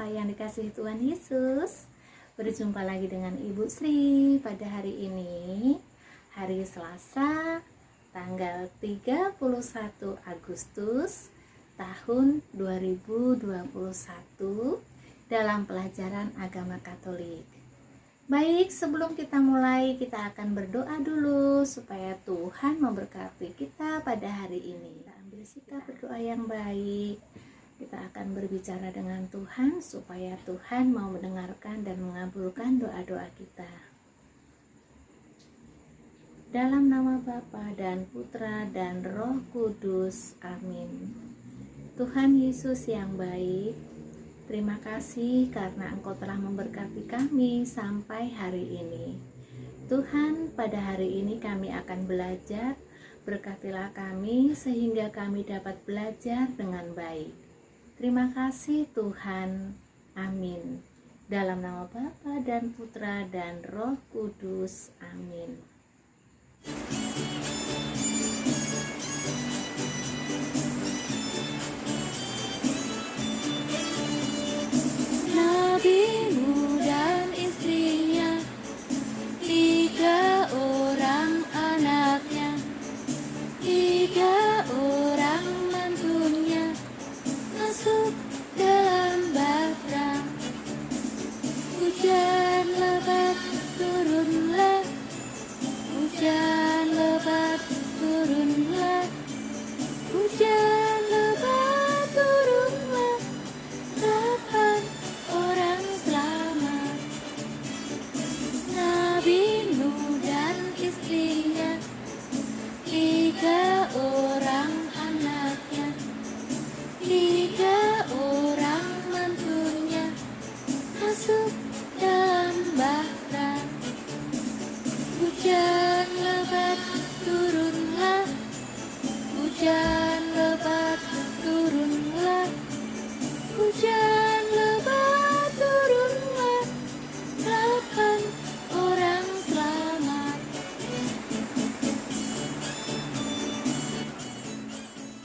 anak-anak yang dikasihi Tuhan Yesus. Berjumpa lagi dengan Ibu Sri pada hari ini, hari Selasa, tanggal 31 Agustus tahun 2021 dalam pelajaran agama Katolik. Baik, sebelum kita mulai, kita akan berdoa dulu supaya Tuhan memberkati kita pada hari ini. Kita ambil sikap berdoa yang baik. Kita akan berbicara dengan Tuhan supaya Tuhan mau mendengarkan dan mengabulkan doa-doa kita. Dalam nama Bapa dan Putra dan Roh Kudus. Amin. Tuhan Yesus yang baik, terima kasih karena Engkau telah memberkati kami sampai hari ini. Tuhan, pada hari ini kami akan belajar. Berkatilah kami sehingga kami dapat belajar dengan baik. Terima kasih Tuhan. Amin. Dalam nama Bapa dan Putra dan Roh Kudus. Amin. Nabi Nuh dan istrinya, 3 orang anaknya, 3 orang mantunya masuk dalam bahtera. Hujan lebat turunlah, hujan lebat turunlah, hujan lebat turunlah. 8 orang selamat. Nabi Nuh dan istrinya, 3 orang anaknya, 3 orang mantunya masuk dalam bahtera. Hujan lebat turunlah, hujan lebat turunlah, hujan lebat turunlah. 8 orang selamat.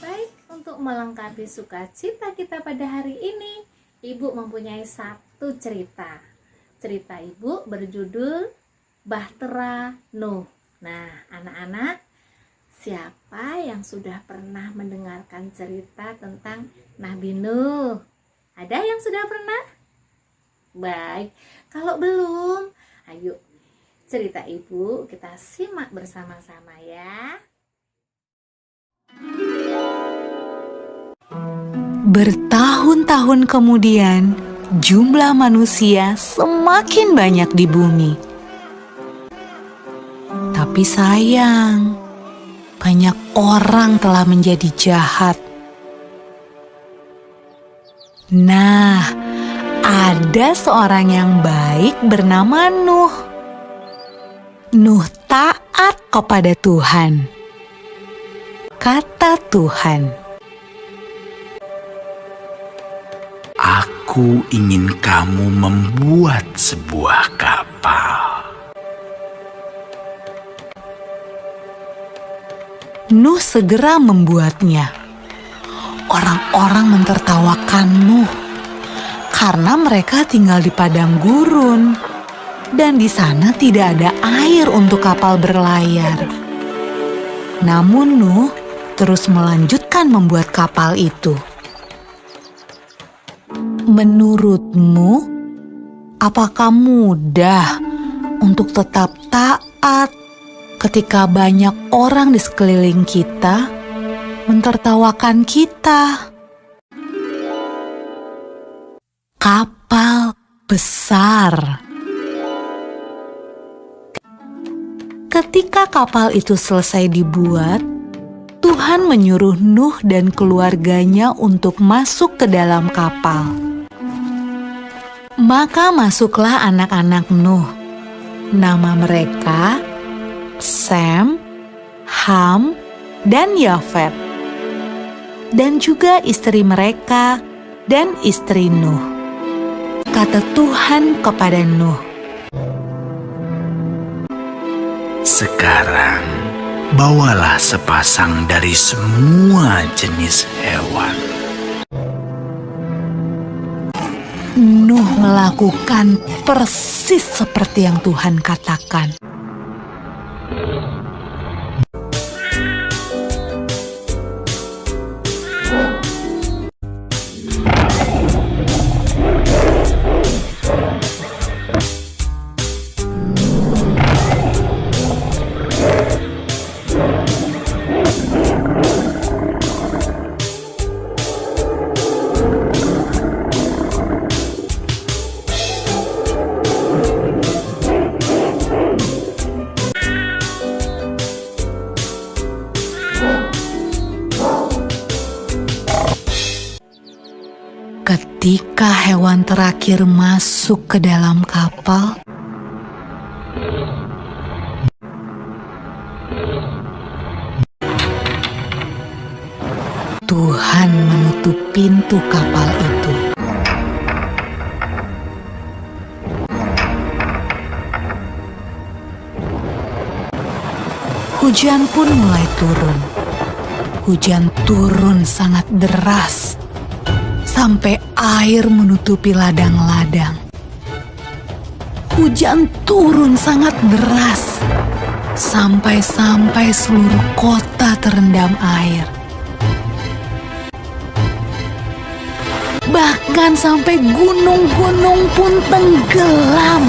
Baik, untuk melengkapi sukacita kita pada hari ini, Ibu mempunyai satu cerita. Cerita Ibu berjudul Bahtera Nuh. Nah, anak-anak, siapa yang sudah pernah mendengarkan cerita tentang Nabi Nuh? Ada yang sudah pernah? Baik, kalau belum, ayo cerita Ibu kita simak bersama-sama ya. Bertahun-tahun kemudian, jumlah manusia semakin banyak di bumi. Tapi sayang, banyak orang telah menjadi jahat. Nah, ada seorang yang baik bernama Nuh. Nuh taat kepada Tuhan. Kata Tuhan, "Aku ingin kamu membuat sebuah kapal." Nuh segera membuatnya. Orang-orang mentertawakan Nuh karena mereka tinggal di padang gurun dan di sana tidak ada air untuk kapal berlayar. Namun Nuh terus melanjutkan membuat kapal itu. Menurutmu, apakah mudah untuk tetap taat ketika banyak orang di sekeliling kita mentertawakan kita? Kapal besar. Ketika kapal itu selesai dibuat, Tuhan menyuruh Nuh dan keluarganya untuk masuk ke dalam kapal. Maka masuklah anak-anak Nuh. Nama mereka Sem, Ham, dan Yafet. Dan juga istri mereka dan istri Nuh. Kata Tuhan kepada Nuh, "Sekarang bawalah sepasang dari semua jenis hewan, Nuh melakukan persis seperti yang Tuhan katakan. Ketika hewan terakhir masuk ke dalam kapal, Tuhan menutup pintu kapal itu. Hujan pun mulai turun. Hujan turun sangat deras, sampai air menutupi ladang-ladang. Hujan turun sangat deras, sampai seluruh kota terendam air. Bahkan sampai gunung-gunung pun tenggelam.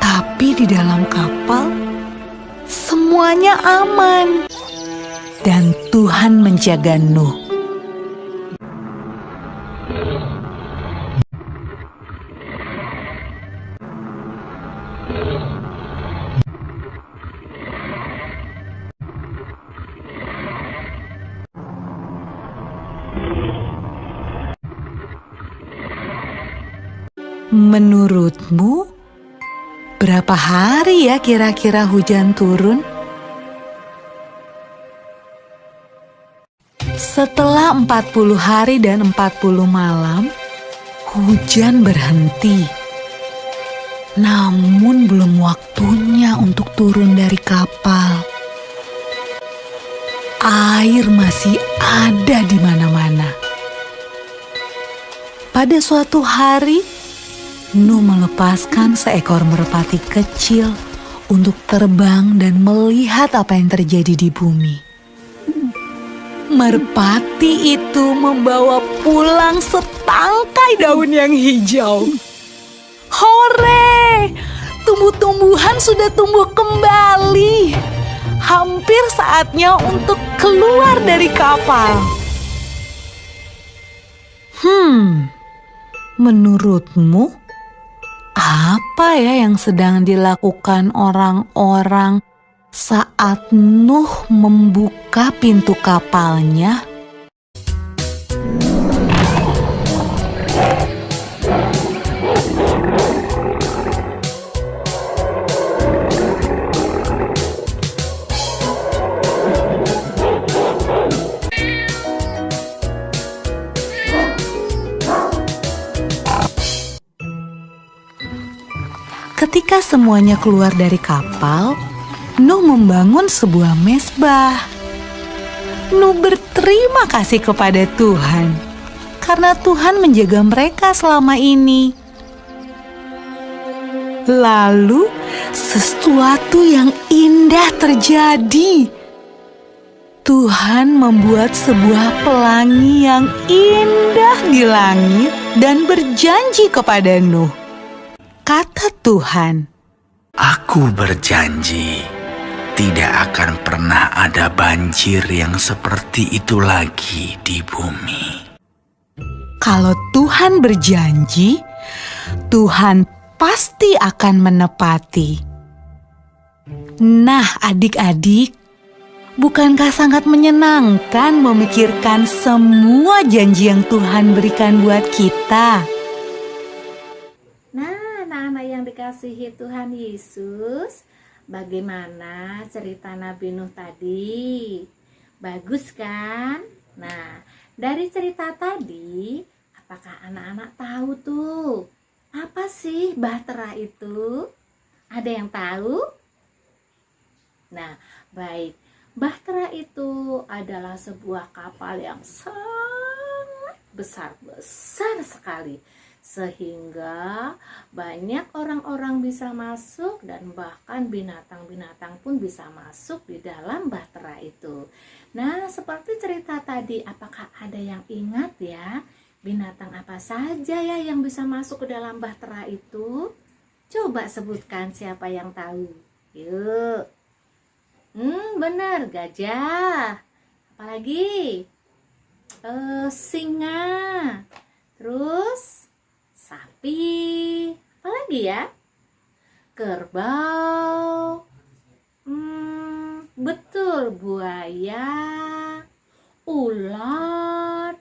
Tapi di dalam kapal, semuanya aman. Dan Tuhan menjaga Nuh. Menurutmu, berapa hari ya kira-kira hujan turun? Setelah 40 hari dan 40 malam, hujan berhenti. Namun belum waktunya untuk turun dari kapal. Air masih ada di mana-mana. Pada suatu hari, Nuh melepaskan seekor merpati kecil untuk terbang dan melihat apa yang terjadi di bumi. Merpati itu membawa pulang setangkai daun yang hijau. Hore! Tumbuh-tumbuhan sudah tumbuh kembali. Hampir saatnya untuk keluar dari kapal. Menurutmu, apa ya yang sedang dilakukan orang-orang saat Nuh membuka pintu kapalnya? Ketika semuanya keluar dari kapal, Nuh membangun sebuah mezbah. Nuh berterima kasih kepada Tuhan karena Tuhan menjaga mereka selama ini. Lalu sesuatu yang indah terjadi. Tuhan membuat sebuah pelangi yang indah di langit dan berjanji kepada Nuh. Kata Tuhan, Aku berjanji tidak akan pernah ada banjir yang seperti itu lagi di bumi. kalau Tuhan berjanji, Tuhan pasti akan menepati. Nah, adik-adik, bukankah sangat menyenangkan memikirkan semua janji yang Tuhan berikan buat kita? Nah, anak-anak yang dikasihi Tuhan Yesus, bagaimana cerita Nabi Nuh tadi? Bagus kan? Nah, dari cerita tadi, apakah anak-anak tahu tuh Apa sih bahtera itu? Ada yang tahu? Nah, baik. Bahtera itu adalah sebuah kapal yang sangat besar sekali, sehingga banyak orang-orang bisa masuk dan bahkan binatang-binatang pun bisa masuk di dalam bahtera itu. Nah, seperti cerita tadi, apakah ada yang ingat ya? Binatang apa saja ya yang bisa masuk ke dalam bahtera itu? Coba sebutkan siapa yang tahu. Yuk. Benar, gajah. Apalagi? Singa. Terus sapi. Apalagi ya? Kerbau. Betul, buaya. Ular.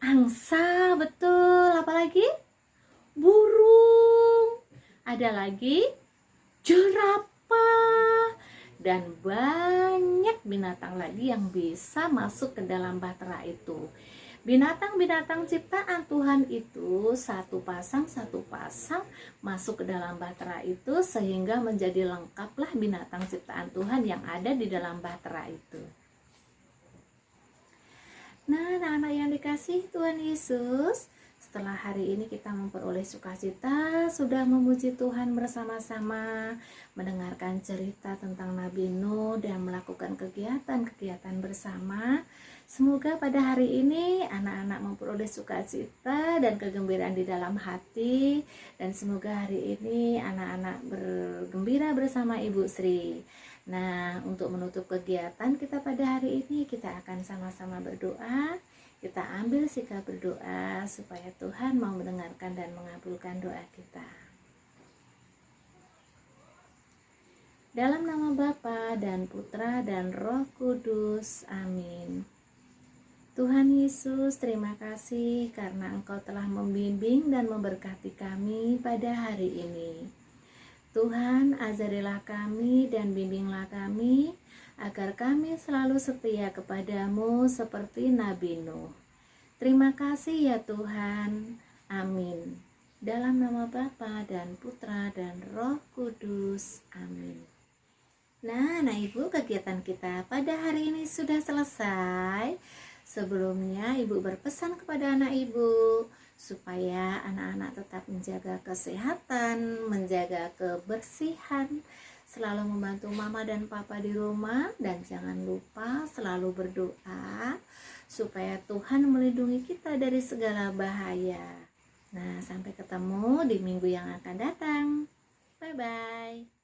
Angsa, betul. Apalagi? Burung. Ada lagi? Jerapah. Dan banyak binatang lagi yang bisa masuk ke dalam bahtera itu. Binatang-binatang ciptaan Tuhan itu satu pasang masuk ke dalam bahtera itu, sehingga menjadi lengkaplah binatang ciptaan Tuhan yang ada di dalam bahtera itu. Nah, anak-anak yang dikasihi Tuhan Yesus, setelah hari ini kita memperoleh sukacita, sudah memuji Tuhan bersama-sama, mendengarkan cerita tentang Nabi Nuh dan melakukan kegiatan-kegiatan bersama. Semoga pada hari ini anak-anak memperoleh sukacita dan kegembiraan di dalam hati, dan semoga hari ini anak-anak bergembira bersama Ibu Sri. Nah, untuk menutup kegiatan kita pada hari ini, kita akan sama-sama berdoa. Kita ambil sikap berdoa supaya Tuhan mau mendengarkan dan mengabulkan doa kita. Dalam nama Bapa dan Putra dan Roh Kudus. Amin. Tuhan Yesus, terima kasih karena Engkau telah membimbing dan memberkati kami pada hari ini. Tuhan, ajarilah kami dan bimbinglah kami, agar kami selalu setia kepadamu seperti Nabi Nuh. Terima kasih ya Tuhan. Amin. Dalam nama Bapa dan Putra dan Roh Kudus. Amin. Nah, Ibu, kegiatan kita pada hari ini sudah selesai. Sebelumnya Ibu berpesan kepada anak Ibu supaya anak-anak tetap menjaga kesehatan, menjaga kebersihan, selalu membantu mama dan papa di rumah, dan jangan lupa selalu berdoa supaya Tuhan melindungi kita dari segala bahaya. Nah, sampai ketemu di minggu yang akan datang. Bye-bye.